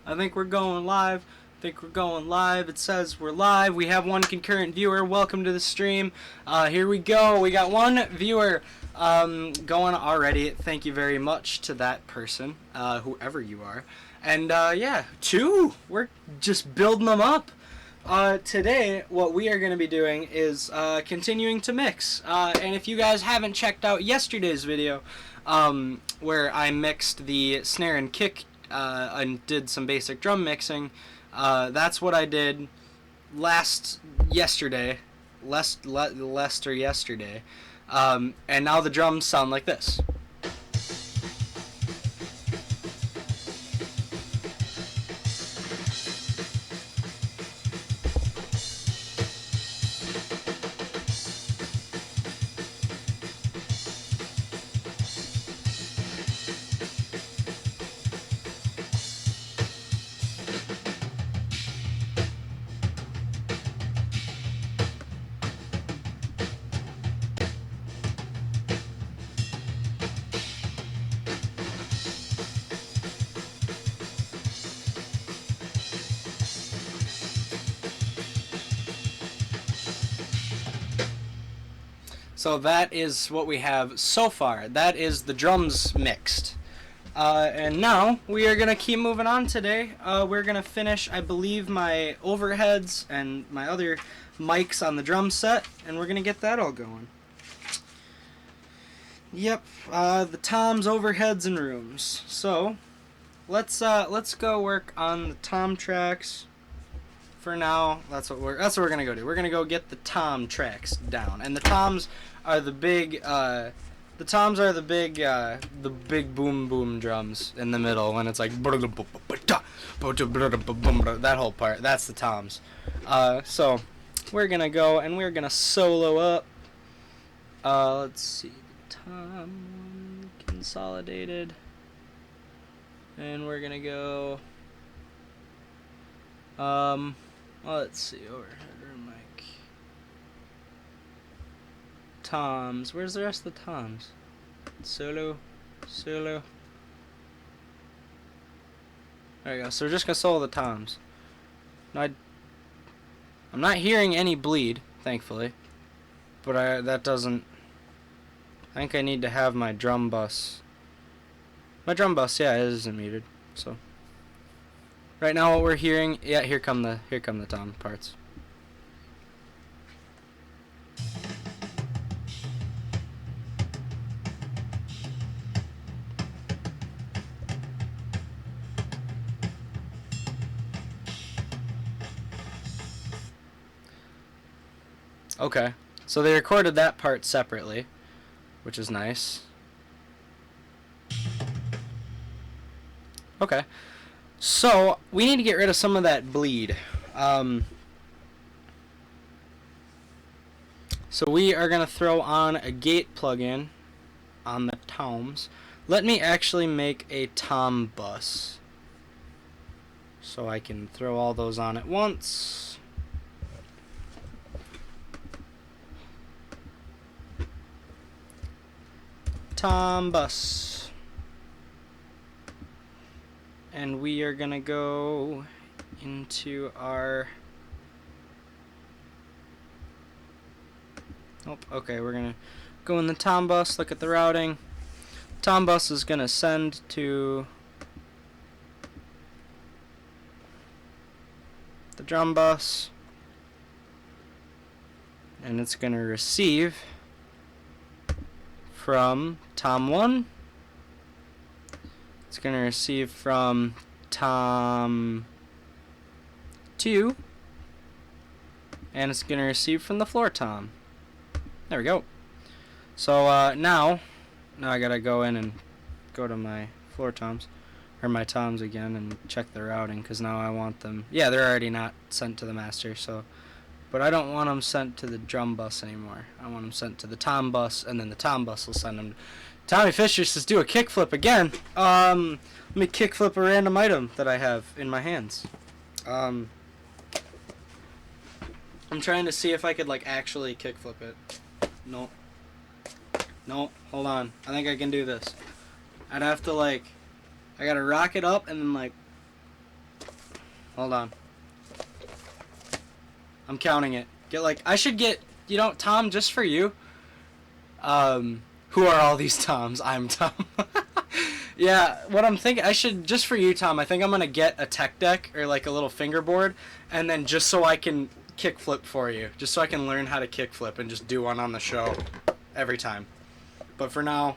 I think we're going live. It says we're live. We have one concurrent viewer. Welcome to the stream. Here we go. We got one viewer going already. Thank you very much to that person, whoever you are. And yeah, two. We're just building them up. Today, what we are going to be doing is continuing to mix. And if you guys haven't checked out yesterday's video, where I mixed the snare and kick and did some basic drum mixing, that's what I did yesterday. And now the drums sound like this. So that is what we have so far. That is the drums mixed. And now we are going to keep moving on today. We're going to finish, I believe, my overheads and my other mics on the drum set, and we're going to get that all going. Yep, the toms, overheads, and rooms. So let's go work on the tom tracks. For now, that's what we're gonna go do. We're gonna go get the tom tracks down, and the toms are the big boom boom drums in the middle when it's like that whole part. That's the toms. So we're gonna go and we're gonna solo up. Let's see, tom consolidated, and we're gonna go. Let's see, overhead or mic. Toms. Where's the rest of the toms? Solo. There we go. So we're just going to solo the toms. Now, I'm not hearing any bleed, thankfully. But that doesn't... I think I need to have my drum bus. My drum bus, yeah, it isn't muted, so... Right now what we're hearing, yeah, here come the tom parts. Okay, so they recorded that part separately, which is nice. Okay. So, we need to get rid of some of that bleed. So we are going to throw on a gate plugin on the toms. Let me actually make a tom bus, so I can throw all those on at once. Tom bus. And we are gonna go into our... Okay, we're gonna go in the tom bus, look at the routing. Tom bus is gonna send to the drum bus, and it's gonna receive from tom 1. It's going to receive from tom 2, and it's going to receive from the floor tom. There we go. So now I got to go in and go to my floor toms, or my toms again, and check the routing, because now I want them. Yeah, they're already not sent to the master, so. But I don't want them sent to the drum bus anymore. I want them sent to the tom bus, and then the tom bus will send them. Tommy Fisher says do a kickflip again. Let me kickflip a random item that I have in my hands. I'm trying to see if I could like actually kickflip it. No, hold on. I think I can do this. I'd have to like, I gotta rock it up and then like Hold on. I'm counting it. I should get, Tom, just for you. Who are all these Toms? I'm Tom. Yeah, what I'm thinking, I should, just for you, Tom, I think I'm going to get a tech deck or like a little fingerboard, and then just so I can kickflip for you. Just so I can learn how to kickflip and just do one on the show every time. But for now,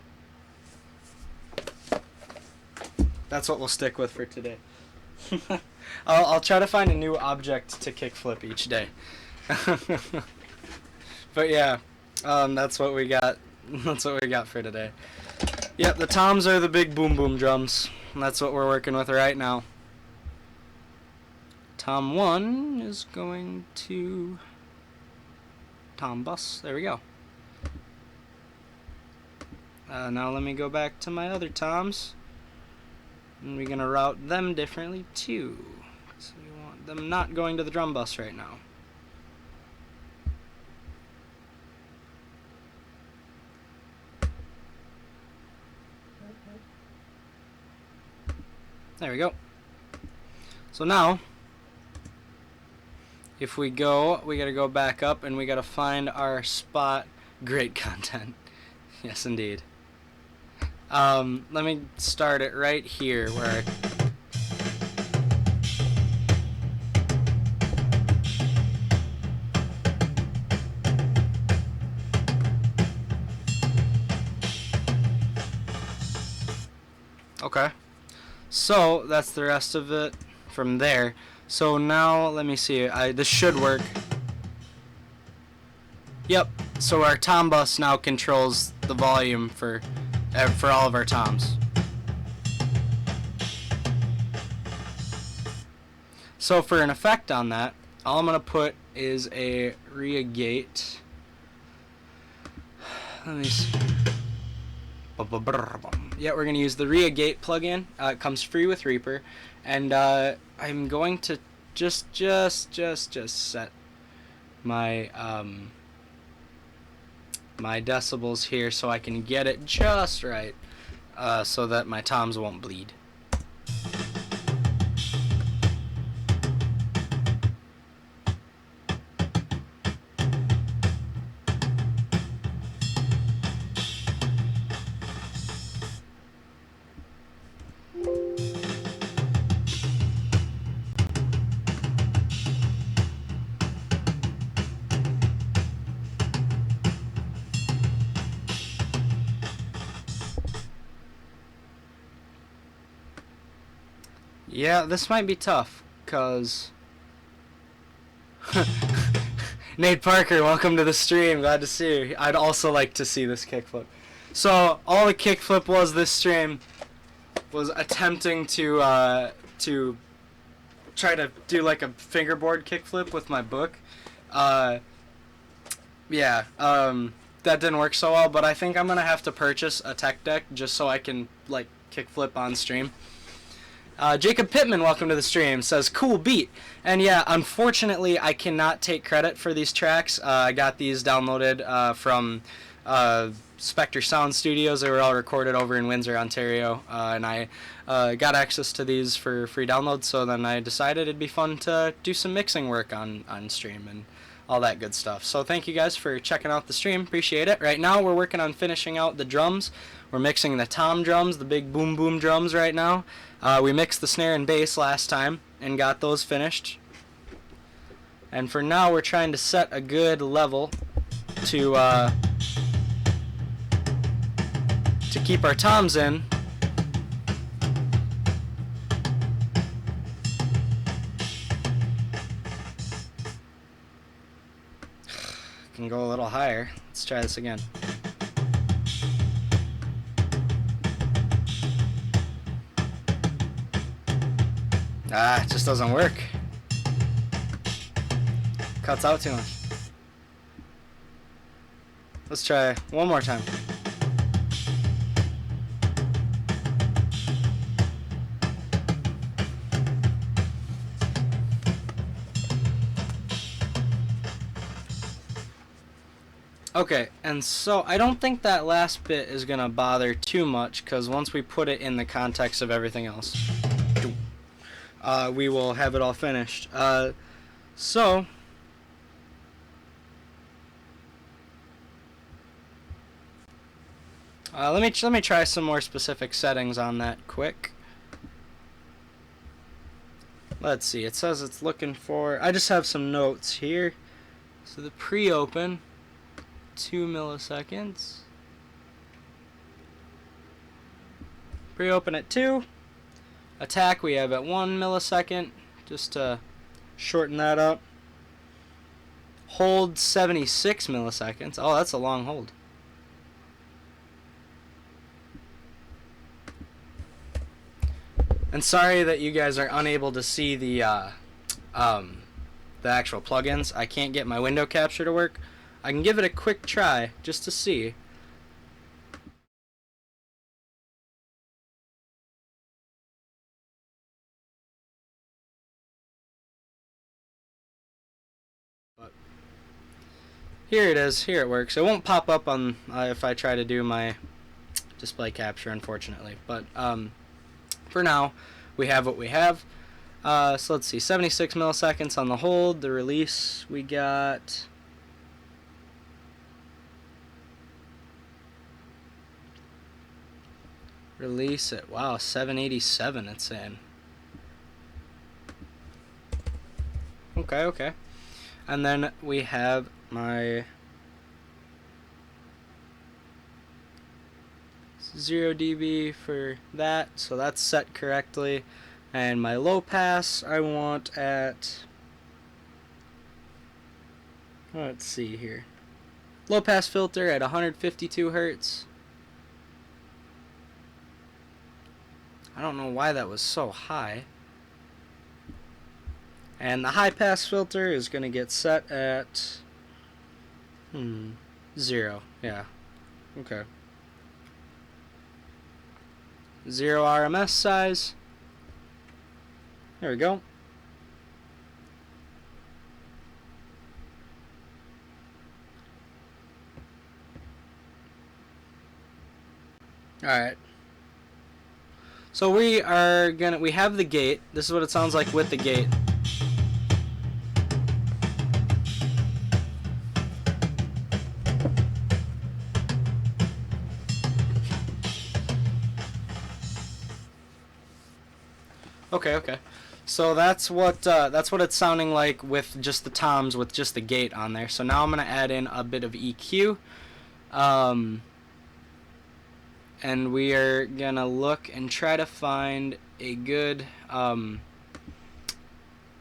that's what we'll stick with for today. I'll try to find a new object to kickflip each day. But yeah, that's what we got. That's what we got for today. Yep, the Toms are the big boom boom drums. That's what we're working with right now. Tom 1 is going to Tom bus. There we go. Now let me go back to my other Toms. And we're going to route them differently too. So we want them not going to the drum bus right now. There we go. So now, if we go, we gotta go back up and we gotta find our spot. Great content. Yes, indeed. Let me start it right here where okay. So that's the rest of it from there. So now let me see. This should work. Yep. So our Tom bus now controls the volume for all of our Toms. So for an effect on that, all I'm gonna put is a Reagate. Let me see. Yeah, we're going to use the Reagate plugin. It comes free with Reaper. And I'm going to just set my my decibels here so I can get it just right so that my Toms won't bleed. Yeah, this might be tough, cause Nate Parker, welcome to the stream. Glad to see you. I'd also like to see this kickflip. So all the kickflip was this stream was attempting to try to do like a fingerboard kickflip with my book. That didn't work so well, but I think I'm gonna have to purchase a tech deck just so I can like kickflip on stream. Jacob Pittman, welcome to the stream, says, cool beat. And yeah, unfortunately, I cannot take credit for these tracks. I got these downloaded from Spectre Sound Studios. They were all recorded over in Windsor, Ontario. And I got access to these for free download, so then I decided it'd be fun to do some mixing work on stream and all that good stuff. So thank you guys for checking out the stream. Appreciate it. Right now, we're working on finishing out the drums. We're mixing the tom drums, the big boom boom drums right now. We mixed the snare and bass last time and got those finished. And for now, we're trying to set a good level to keep our toms in. Can go a little higher. Let's try this again. It just doesn't work. Cuts out too much. Let's try one more time. Okay, and so I don't think that last bit is gonna bother too much, because once we put it in the context of everything else. we will have it all finished. So let me try some more specific settings on that quick. Let's see. It says it's looking for. I just have some notes here. So the pre-open, 2 milliseconds. Pre-open at 2. Attack we have at 1 millisecond. Just to shorten that up. Hold 76 milliseconds. Oh, that's a long hold. And sorry that you guys are unable to see the actual plugins. I can't get my window capture to work. I can give it a quick try just to see. But here it is. Here it works. It won't pop up on if I try to do my display capture, unfortunately. But for now, we have what we have. So let's see, 76 milliseconds on the hold. The release we got. Release it. Wow, 787 it's saying. Okay. And then we have my 0 dB for that, so that's set correctly. And my low pass I want at, let's see here, low pass filter at 152 Hertz. I don't know why that was so high. And the high pass filter is going to get set at 0. Yeah. Okay. 0 RMS size. There we go. Alright. So we have the gate. This is what it sounds like with the gate. Okay. So that's what it's sounding like with just the toms, with just the gate on there. So now I'm gonna add in a bit of EQ, and we are gonna look and try to find a good. We're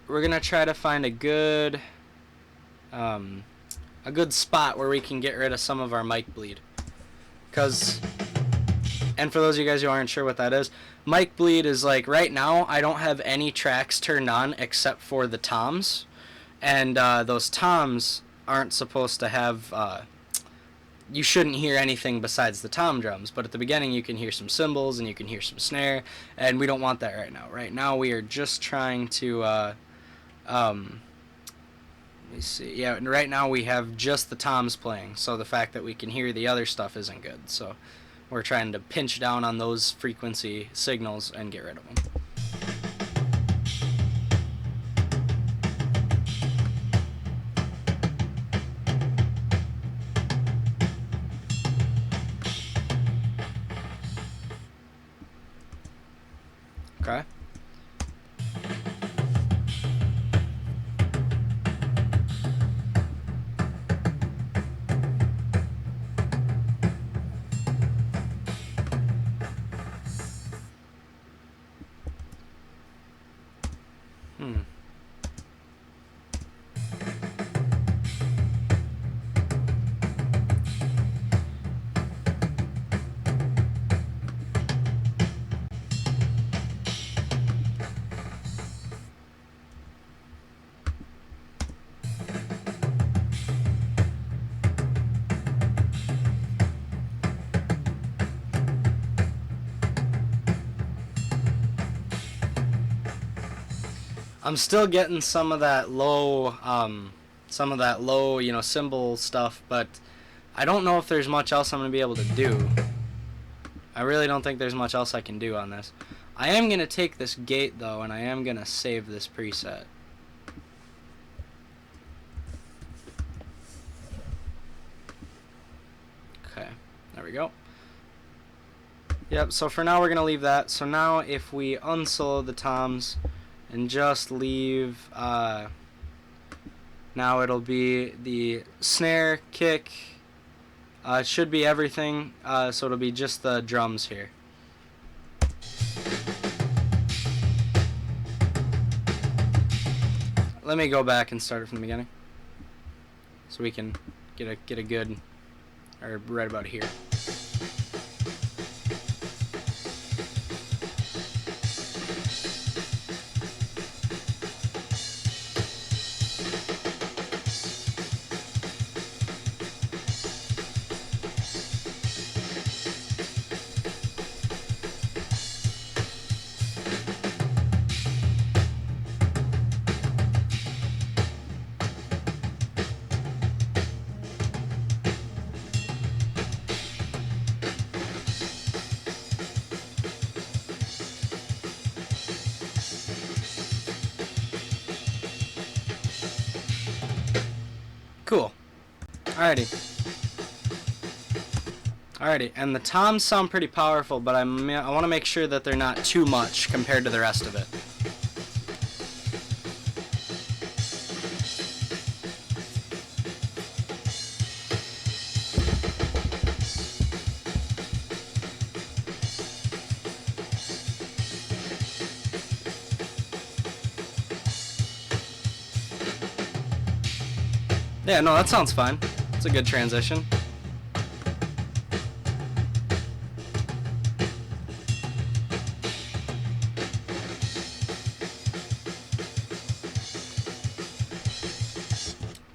gonna try to find a good spot where we can get rid of some of our mic bleed, and for those of you guys who aren't sure what that is, mic bleed is like right now I don't have any tracks turned on except for the toms, and those toms aren't supposed to have, you shouldn't hear anything besides the tom drums, but at the beginning you can hear some cymbals and you can hear some snare, and we don't want that right now. Right now we are just trying to, let me see, yeah, right now we have just the toms playing, so the fact that we can hear the other stuff isn't good, so we're trying to pinch down on those frequency signals and get rid of them. Okay. I'm still getting some of that low, cymbal stuff, but I don't know if there's much else I'm going to be able to do. I really don't think there's much else I can do on this. I am going to take this gate though, and I am going to save this preset. Okay, there we go. Yep, so for now we're going to leave that. So now if we unsolo the toms and just leave, now it'll be the snare, kick, it should be everything, so it'll be just the drums here. Let me go back and start it from the beginning, so we can get a good, or right about here. Cool. Alrighty, and the toms sound pretty powerful, but I want to make sure that they're not too much compared to the rest of it. Yeah, no, that sounds fine. It's a good transition.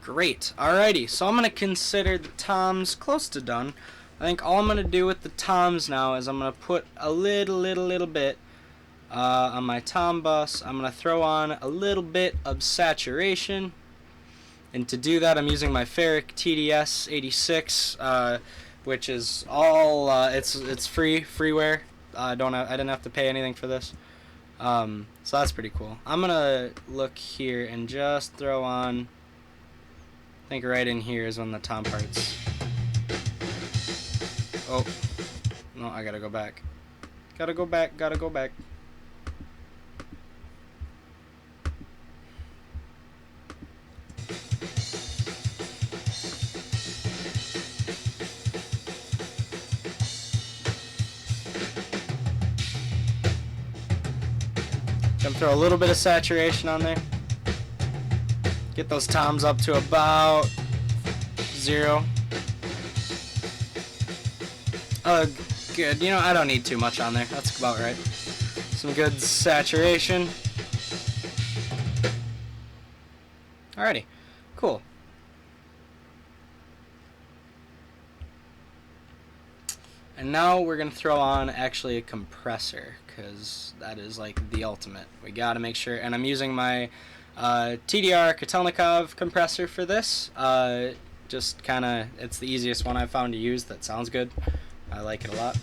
Great. Alrighty, so I'm going to consider the toms close to done. I think all I'm going to do with the toms now is I'm going to put a little bit on my tom bus. I'm going to throw on a little bit of saturation. And to do that, I'm using my Ferric TDS 86, which is all it's freeware. I didn't have to pay anything for this, so that's pretty cool. I'm gonna look here and just throw on. I think right in here is one of the tom parts. Oh no, I gotta go back. Gotta go back. Gonna throw a little bit of saturation on there. Get those toms up to about 0. Good. You know, I don't need too much on there. That's about right. Some good saturation. Alrighty. Cool. And now we're going to throw on actually a compressor, because that is like the ultimate. We got to make sure, and I'm using my TDR Kotelnikov compressor for this. Just kind of, it's the easiest one I've found to use that sounds good. I like it a lot.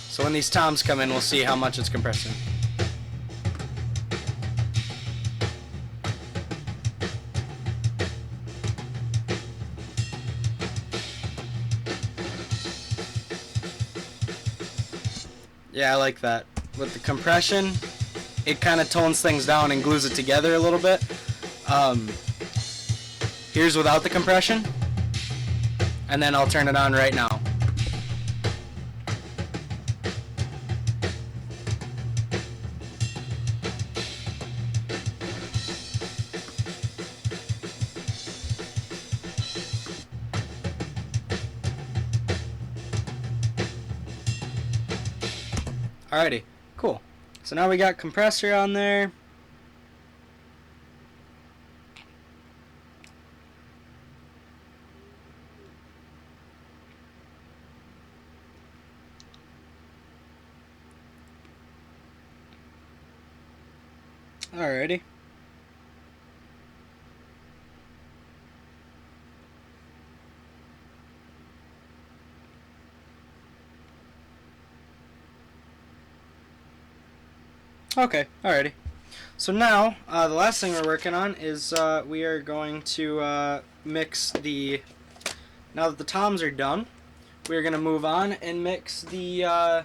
So when these toms come in, we'll see how much it's compressing. Yeah, I like that. With the compression, it kind of tones things down and glues it together a little bit. Here's without the compression, and then I'll turn it on right now. Alrighty, cool. So now we got compressor on there. Alrighty. Okay, alrighty. So now, the last thing we're working on is we are going to mix the... Now that the toms are done, we're going to move on and mix the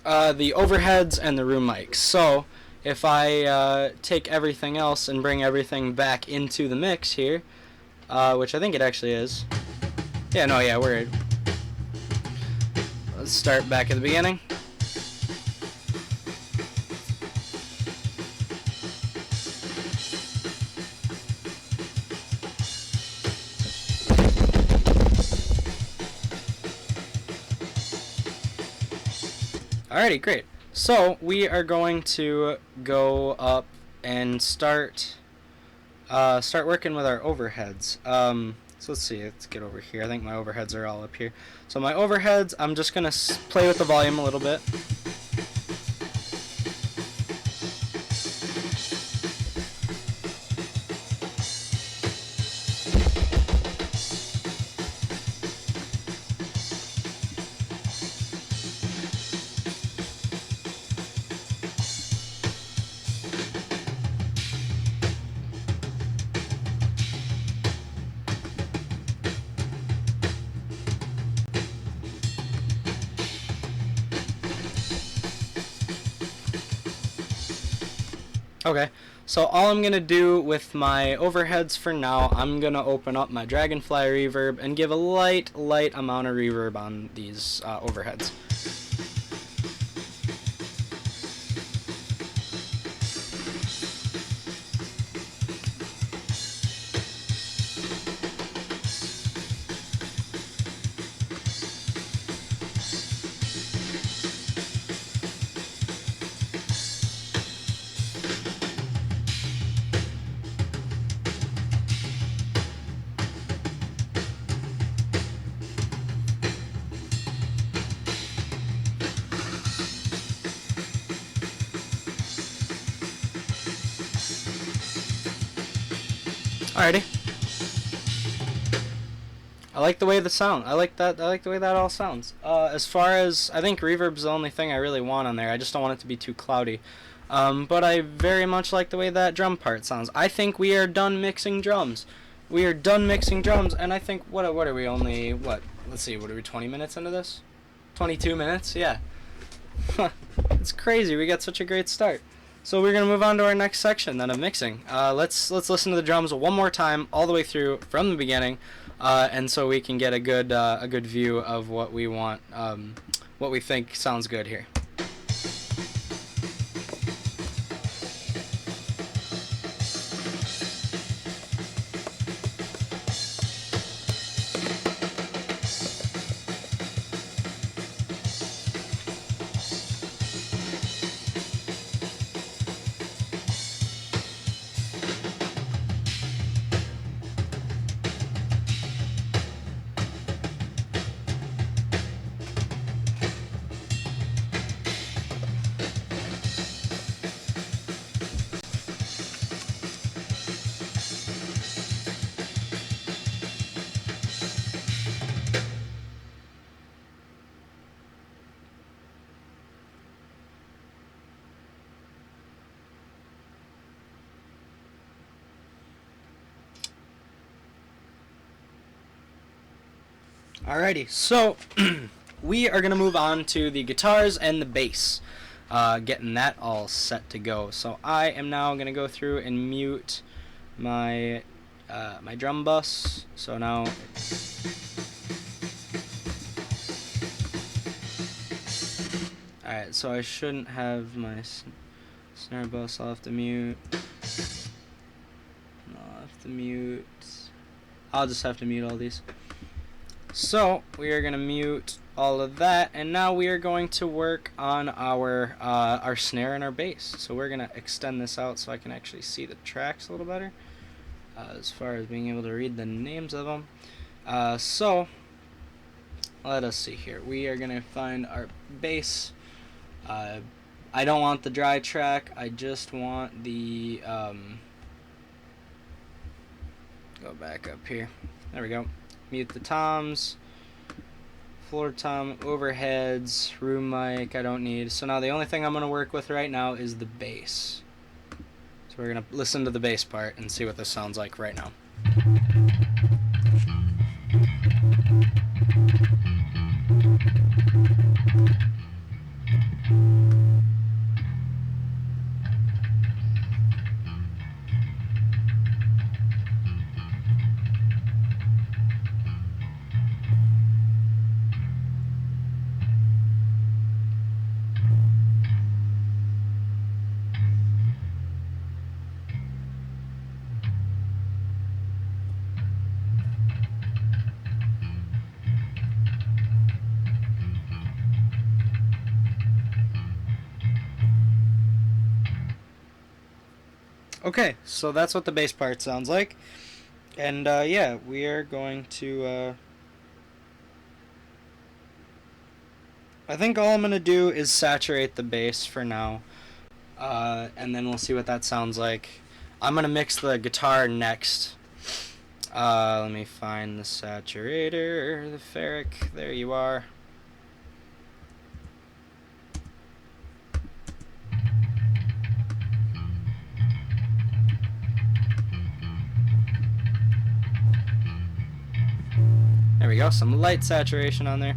overheads and the room mics. So, if I take everything else and bring everything back into the mix here, which I think it actually is. Yeah, no, yeah, we're... Let's start back at the beginning. Alrighty, great. So we are going to go up and start working with our overheads. So let's see. Let's get over here. I think my overheads are all up here. So my overheads, I'm just gonna play with the volume a little bit. Okay, so all I'm going to do with my overheads for now, I'm going to open up my Dragonfly Reverb and give a light amount of reverb on these overheads. Alrighty. I like the way the sound. I like the way that all sounds. As far as, I think reverb's the only thing I really want on there. I just don't want it to be too cloudy. But I very much like the way that drum part sounds. I think we are done mixing drums. We are done mixing drums, and I think, what are we only, let's see, what are we, 20 minutes into this? 22 minutes? Yeah. It's crazy. We got such a great start. So we're going to move on to our next section then of mixing. Let's listen to the drums one more time all the way through from the beginning, and so we can get a good view of what we want, what we think sounds good here. Alrighty, so we are going to move on to the guitars and the bass, getting that all set to go. So I am now going to go through and mute my my drum bus. So now, alright, so I shouldn't have my snare bus. I'll have to mute. I'll have to mute. I'll just have to mute all these. So we are going to mute all of that, and now we are going to work on our snare and our bass. So we're going to extend this out so I can actually see the tracks a little better, as far as being able to read the names of them. So let us see here. We are going to find our bass. I don't want the dry track. I just want the go back up here. There we go. Mute the toms, floor tom, overheads, room mic, I don't need. So now the only thing I'm going to work with right now is the bass. So we're going to listen to the bass part and see what this sounds like right now. Okay, so that's what the bass part sounds like. And yeah, we are going to... I think all I'm going to do is saturate the bass for now. And then we'll see what that sounds like. I'm going to mix the guitar next. Let me find the saturator, the ferric. There you are. There we go, some light saturation on there.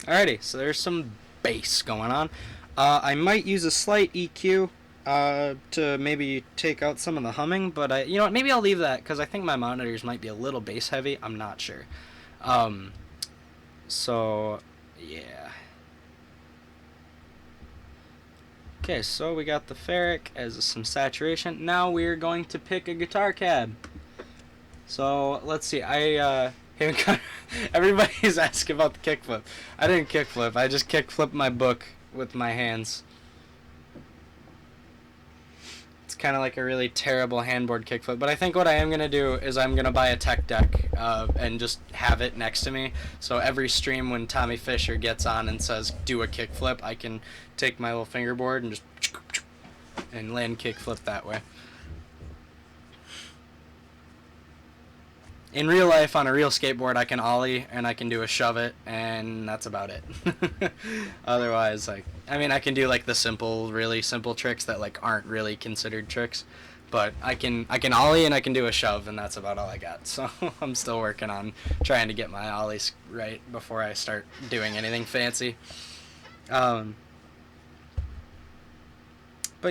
Alrighty, so there's some bass going on. I might use a slight EQ to maybe take out some of the humming, but you know what, maybe I'll leave that because I think my monitors might be a little bass heavy. I'm not sure. So yeah. Okay, so we got the ferric as some saturation. Now we're going to pick a guitar cab. So let's see. Everybody's asking about the kickflip. I didn't kickflip. I just kickflipped my book with my hands. It's kind of like a really terrible handboard kickflip. But I think what I am going to do is I'm going to buy a tech deck and just have it next to me. So every stream when Tommy Fisher gets on and says, do a kickflip, I can take my little fingerboard and just and land kickflip that way. In real life, on a real skateboard, I can ollie and I can do a shove it, and that's about it. Otherwise, I mean, I can do like the simple, really simple tricks that like aren't really considered tricks, but I can ollie and I can do a shove, and that's about all I got. So I'm still working on trying to get my ollies right before I start doing anything fancy. But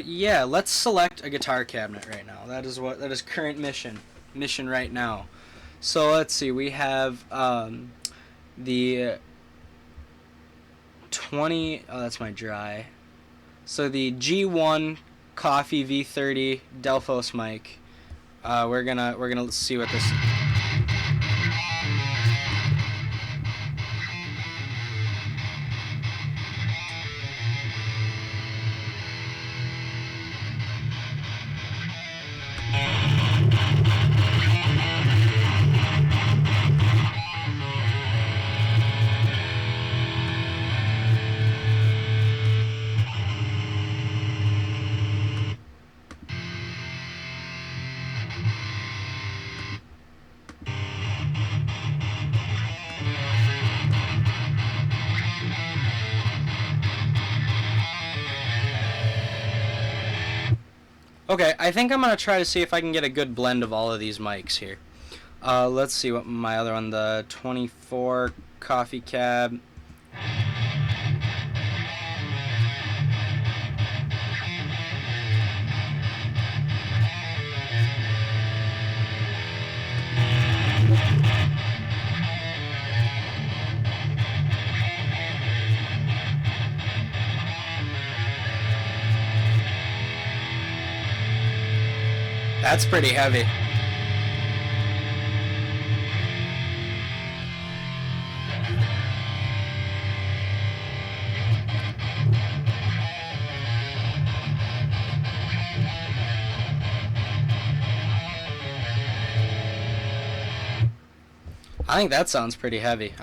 yeah, let's select a guitar cabinet right now. That is current mission right now. So let's see, we have the 20, oh that's my dry. So the G1 Coffee V30 Delphos mic. We're gonna see what this. Okay, I think I'm going to try to see if I can get a good blend of all of these mics here. Let's see what my other one, the 24 Coffee Cab. That's pretty heavy. I think that sounds pretty heavy.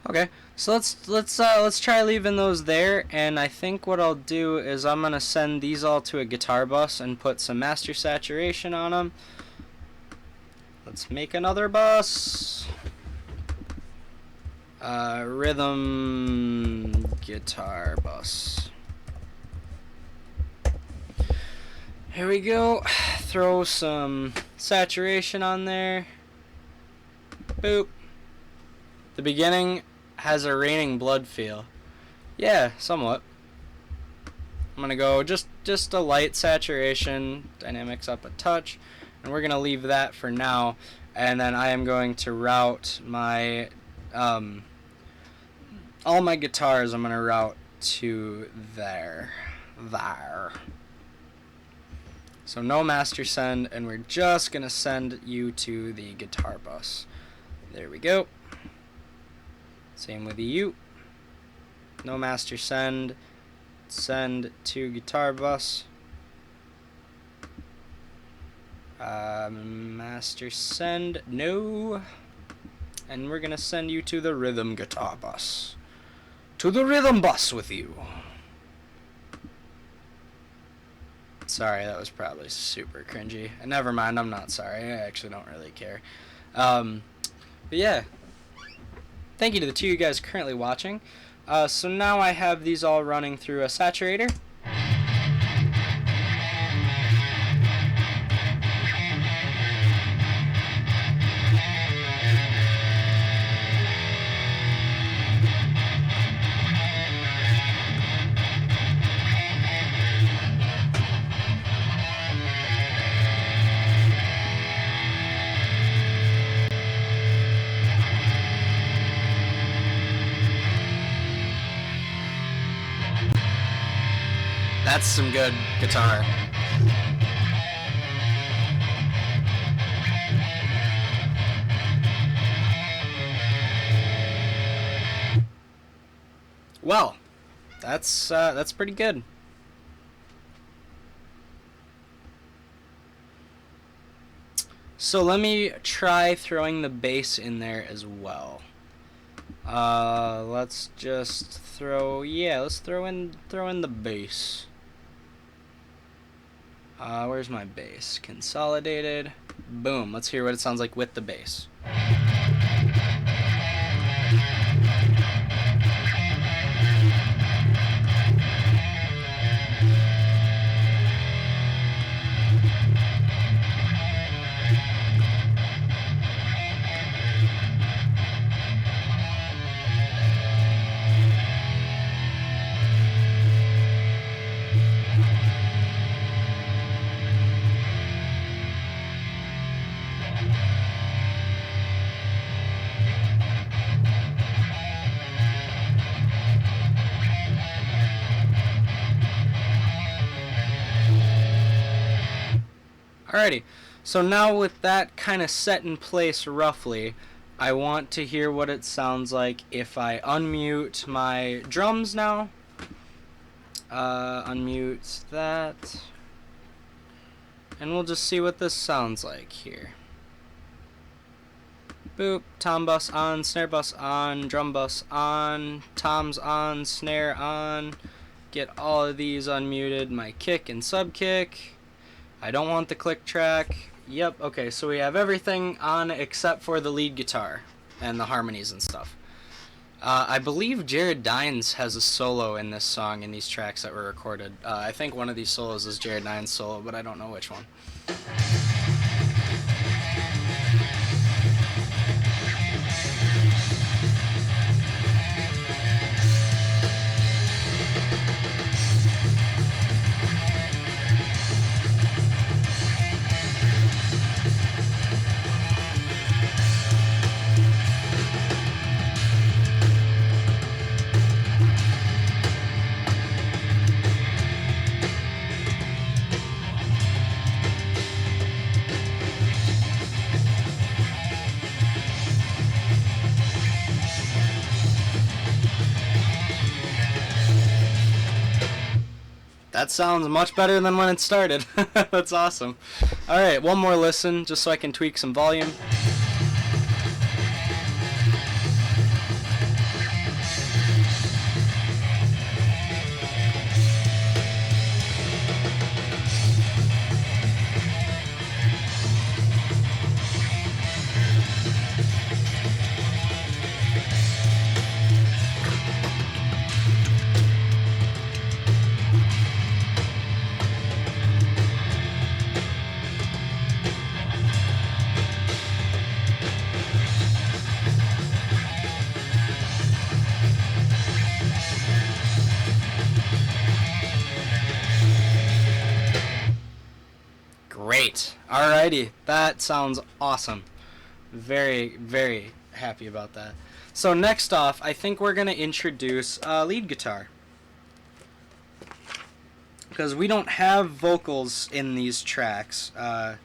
Okay, so let's try leaving those there, and I think what I'll do is I'm gonna send these all to a guitar bus and put some master saturation on them. Let's make another bus. Rhythm guitar bus. Here we go. Throw some saturation on there. Boop. The beginning has a raining blood feel. Yeah, somewhat. I'm gonna go just a light saturation, dynamics up a touch, and we're gonna leave that for now. And then I am going to route my all my guitars. I'm gonna route to there. So no master send, and we're just gonna send you to the guitar bus. There we go. Same with you. No master send. Send to guitar bus. Master send. No. And we're gonna send you to the rhythm guitar bus. To the rhythm bus with you. Sorry, that was probably super cringy. And never mind, I'm not sorry. I actually don't really care. But yeah. Thank you to the two of you guys currently watching. So now I have these all running through a saturator. That's some good guitar. Well, that's pretty good. So let me try throwing the bass in there as well. Let's just throw, let's throw in the bass. Where's my bass? Consolidated. Boom. Let's hear what it sounds like with the bass. Alrighty, so now with that kind of set in place roughly, I want to hear what it sounds like if I unmute my drums now. Unmute that. And we'll just see what this sounds like here. Boop, tom bus on, snare bus on, drum bus on, toms on, snare on. Get all of these unmuted, my kick and sub kick. I don't want the click track. Yep, okay, so we have everything on except for the lead guitar and the harmonies and stuff. I believe Jared Dines has a solo in this song, in these tracks that were recorded. I think one of these solos is Jared Dines' solo, but I don't know which one. That sounds much better than when it started. That's awesome. Alright, one more listen just so I can tweak some volume. Great. Alrighty, that sounds awesome. Very, very happy about that. So next off, I think we're going to introduce lead guitar. Because we don't have vocals in these tracks. Yeah,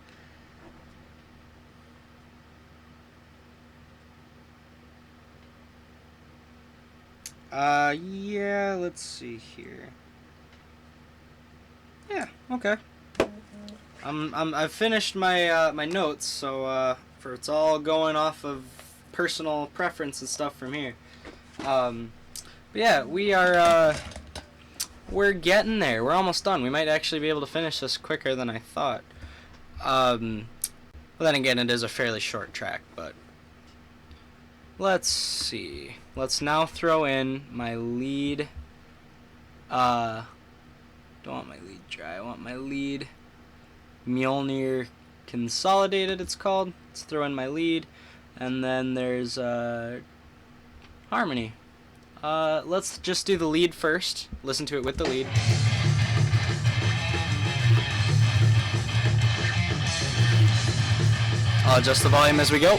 let's see here. Yeah, okay. I've finished my my notes, so for it's all going off of personal preference and stuff from here. But yeah, we're getting there. We're almost done. We might actually be able to finish this quicker than I thought. But then again, it is a fairly short track. But let's see. Let's now throw in my lead. Don't want my lead dry. I want my lead. Mjolnir Consolidated, it's called. Let's throw in my lead, and then there's harmony. Let's just do the lead first. Listen to it with the lead. I'll adjust the volume as we go.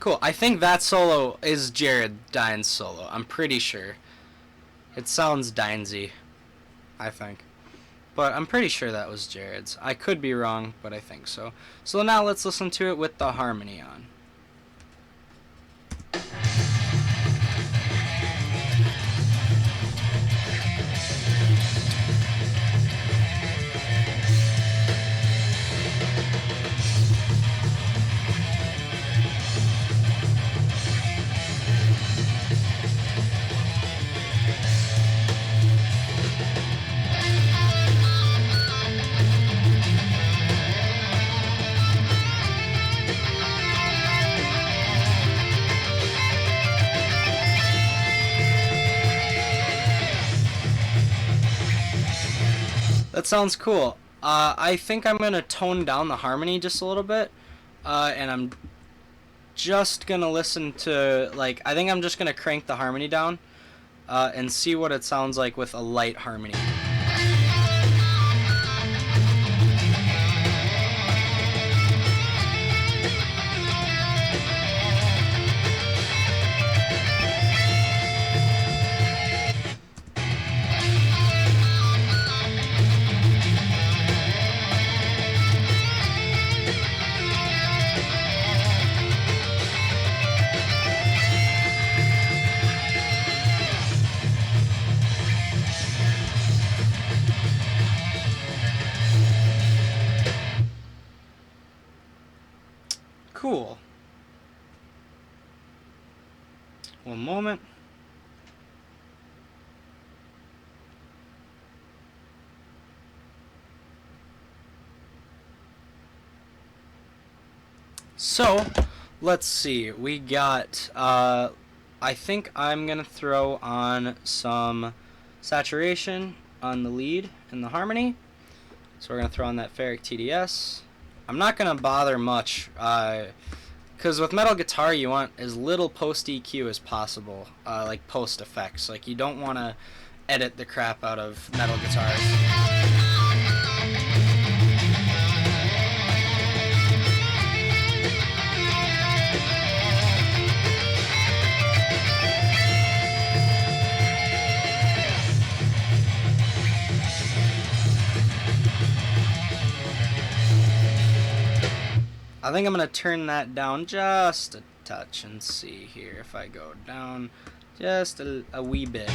Cool. I think that solo is Jared Dines' solo. I'm pretty sure. It sounds Dinesy, I think. But I'm pretty sure that was Jared's. I could be wrong, but I think so. So now let's listen to it with the harmony on. That sounds cool. I think I'm going to tone down the harmony just a little bit. And I'm just going to listen to, like, I think I'm just going to crank the harmony down and see what it sounds like with a light harmony. Cool. One moment. So, let's see. We got, I think I'm going to throw on some saturation on the lead and the harmony. So we're going to throw on that Ferric TDS. I'm not going to bother much Because with metal guitar, you want as little post EQ as possible, like post effects. Like, you don't want to edit the crap out of metal guitars. I think I'm going to turn that down just a touch and see here if I go down just a wee bit.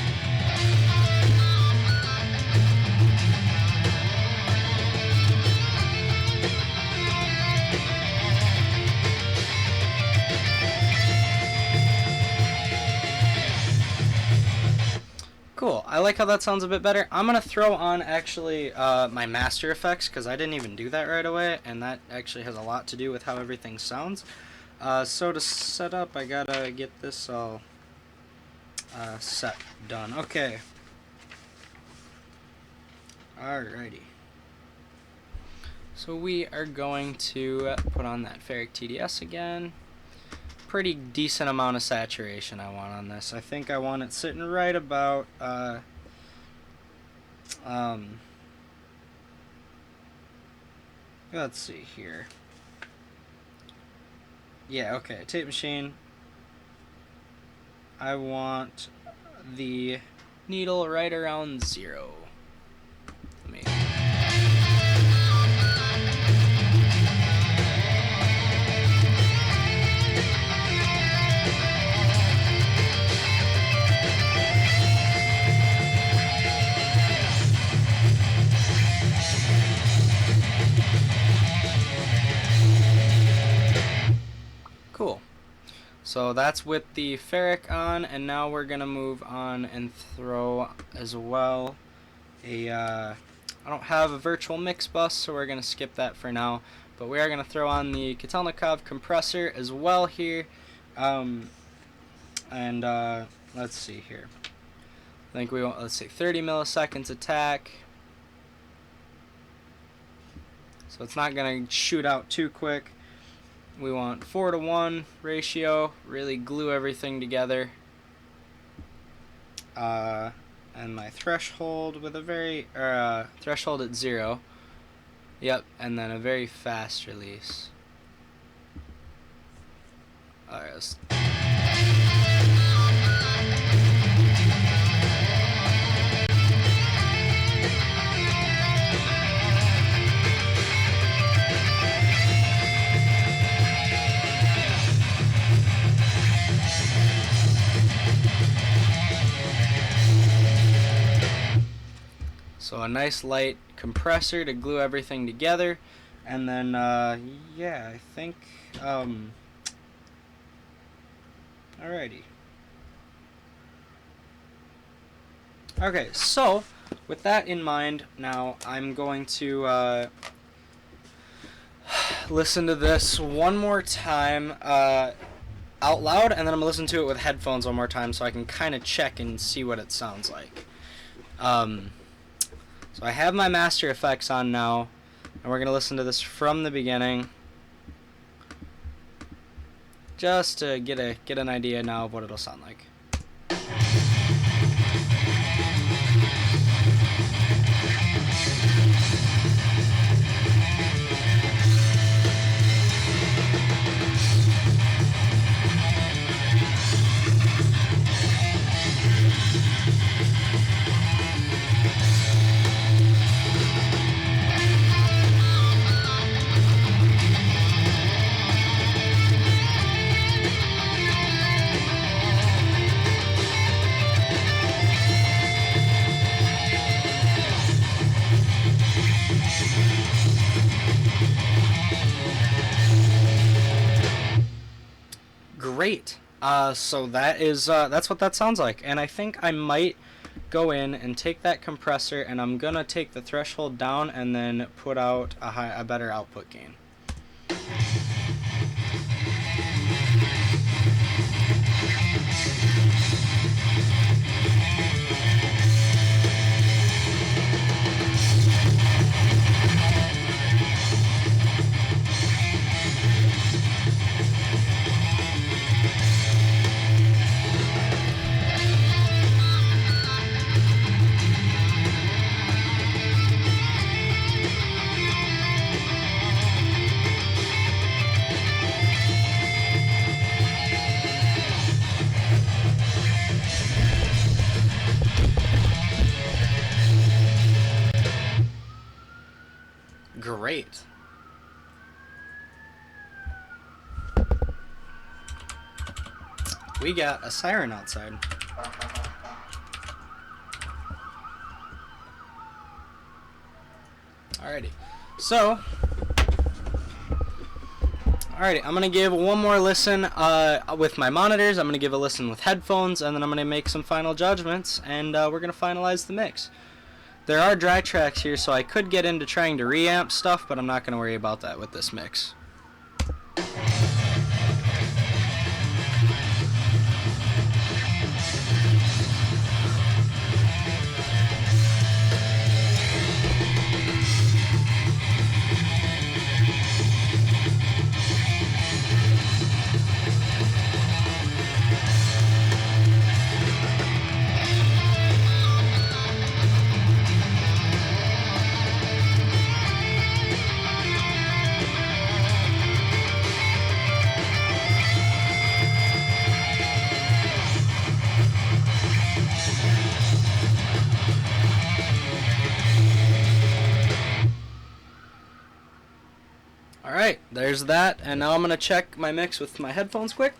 Cool. I like how that sounds a bit better. I'm going to throw on actually my master effects because I didn't even do that right away, and that actually has a lot to do with how everything sounds. So to set up, I got to get this all done. Okay. Alrighty. So we are going to put on that Ferric TDS again. Pretty decent amount of saturation I want on this. I think I want it sitting right about let's see here. Yeah, okay, tape machine. I want the needle right around 0. Let me Cool. So that's with the Ferric on, and now we're gonna move on and throw as well a I don't have a virtual mix bus, so we're gonna skip that for now, but we are gonna throw on the Kotelnikov compressor as well here. Let's see here. I think we want, let's say 30 milliseconds attack, so it's not gonna shoot out too quick. We want 4:1 ratio, really glue everything together. And my threshold with a very, threshold at 0. Yep, and then a very fast release. Alright, so a nice light compressor to glue everything together, and then yeah, I think alrighty. Okay, so with that in mind, now I'm going to listen to this one more time out loud, and then I'm gonna listen to it with headphones one more time so I can kind of check and see what it sounds like. So I have my master effects on now, and we're going to listen to this from the beginning, just to get an idea now of what it'll sound like. Great. So that is that's what that sounds like, and I think I might go in and take that compressor, and I'm gonna take the threshold down and then put out a better output gain. Wait. We got a siren outside. Alrighty. So, alrighty, I'm going to give one more listen with my monitors. I'm going to give a listen with headphones, and then I'm going to make some final judgments, and we're going to finalize the mix. There are dry tracks here, so I could get into trying to reamp stuff, but I'm not going to worry about that with this mix. Alright, there's that, and now I'm going to check my mix with my headphones quick.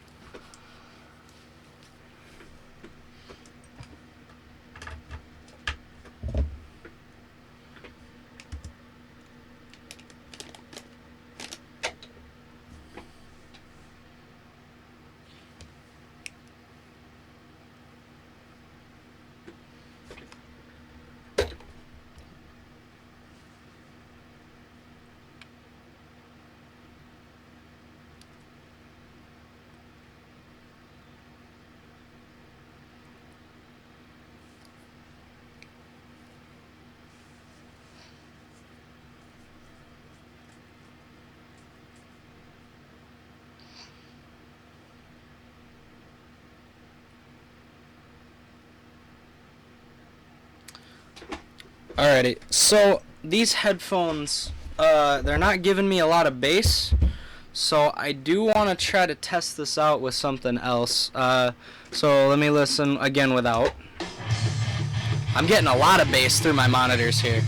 Alrighty, so these headphones, they're not giving me a lot of bass, so I do want to try to test this out with something else. So let me listen again without. I'm getting a lot of bass through my monitors here.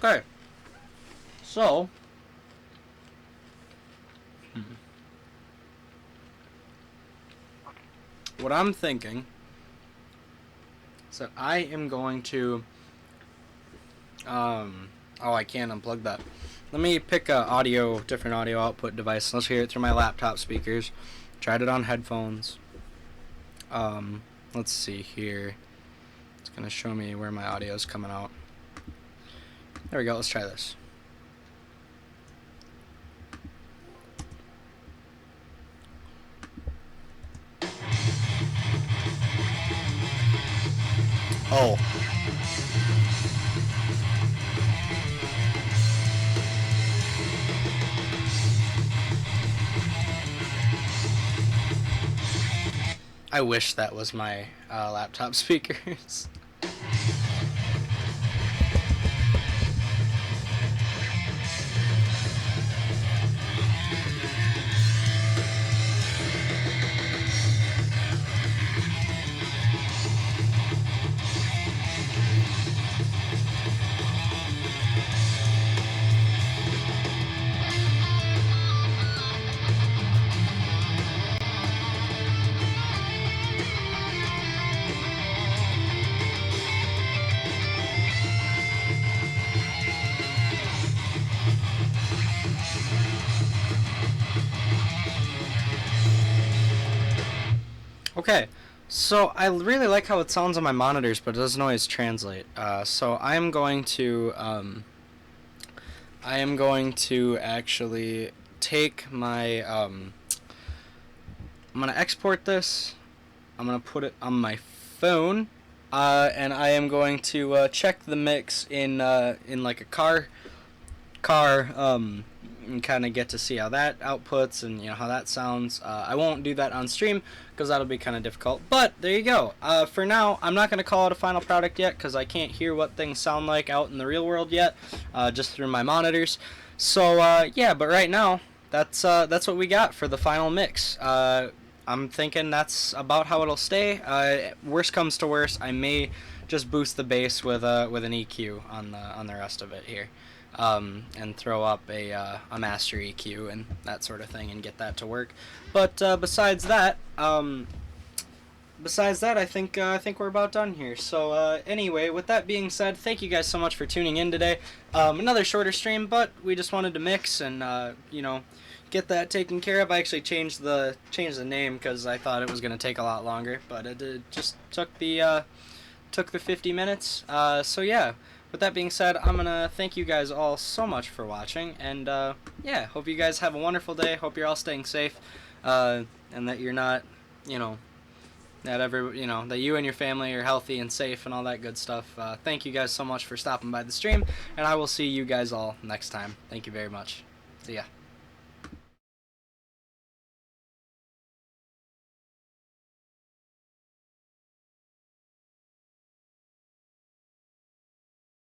Okay, so what I'm thinking is that I am going to oh, I can't unplug that. Let me pick a different audio output device. Let's hear it through my laptop speakers. Tried it on headphones. Let's see here. It's gonna show me where my audio is coming out. There we go, let's try this. Oh. I wish that was my laptop speakers. Okay, so I really like how it sounds on my monitors, but it doesn't always translate. So I am going to actually take my I'm gonna export this I'm gonna put it on my phone, and I am going to check the mix in like a car, and kind of get to see how that outputs and how that sounds. I won't do that on stream because that'll be kind of difficult. But there you go. For now, I'm not gonna call it a final product yet because I can't hear what things sound like out in the real world yet, just through my monitors. So yeah, but right now that's what we got for the final mix. I'm thinking that's about how it'll stay. Worst comes to worst, I may just boost the bass with an EQ on the rest of it here, and throw up a master EQ and that sort of thing and get that to work. But besides that, I think we're about done here. So anyway, with that being said, thank you guys so much for tuning in today. Another shorter stream, but we just wanted to mix and get that taken care of. I actually changed the name because I thought it was gonna take a lot longer, but it just took the 50 minutes. So yeah, with that being said, I'm gonna thank you guys all so much for watching, and yeah, hope you guys have a wonderful day. Hope you're all staying safe, and that you're not, that you and your family are healthy and safe and all that good stuff. Thank you guys so much for stopping by the stream, and I will see you guys all next time. Thank you very much. See ya.